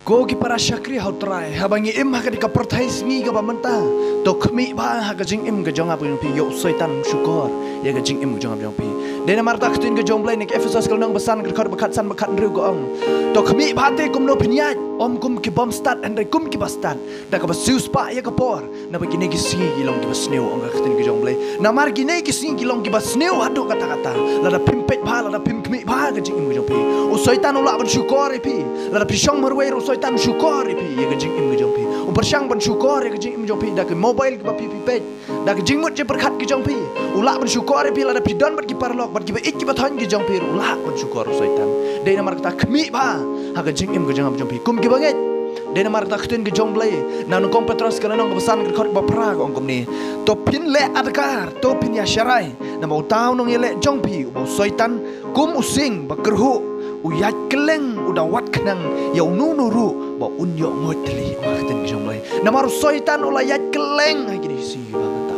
Ko ki para syakri hau trai habangi im ha ka perthai singi ka bamanta to khmi ba ha ka jing im ka jong abu pi yo soitan syukur ya ka jing im ka jong abu pi dena marta khtin ka jong blai nek efesos kal nang besan ka khot bakat san bakat ru ko ong to khmi ba te kum no pinya om kum ki bom start and kum ki bastan da ka basius pa ya ka por na bagi ne ki singi ki long ki basneu ong ka khtin ka jong blai na mar ki ne ki singi ki long ki basneu hadu kata kata la da pimpet ba la da pim khmi ba ka jing im ka jong pi o soitan ula ban syukur pi la da pisong marwei ro tan syukur pi ya gajing im gajong pi umparsang ban syukur ya gajing im jong pi da ke mobile ke pi pet da ke jingmut je berkat ke jong pi ula ban syukur pi la da pidon bat ki parlok bat ki ba ik ki bathon ke jong pi ula ban syukur soitan de na mar ta khmi ba ha gajing im gajong jong pi kum ki banget de na mar ta khtin ke jong blai na no kompetras kana nong besan ke khot ba pra ko ong ni to pin le adkar to pin ya sharai na mau taw nong yele jong pi bo soitan kum using ba kerhu uyat keleng udah wat kenang ya nuru ba unyo ngotli makhten jong lai namar soitan ula yat keleng gini si bangta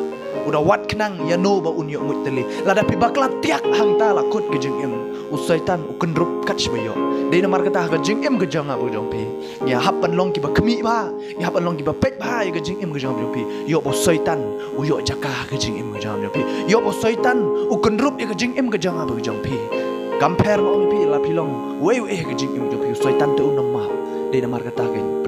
udah wat kenang ya no ba unyo ngotli lada pi bakla tiak hang ta la kot gejeng em usaitan ukendrup kat shbayo de namar kata gejeng em gejang abu jong pi ya hapan long ki ba khmi ba ya hapan long ki ba pet ba ya gejeng em gejang jong pi yo bo soitan uyo jaka gejeng em gejang jong pi yo bo soitan ukendrup ya gejeng em gejang abu jong pi compare long pi la pilong wei ke jing im jo pi soitan te unam ma de namar kata gen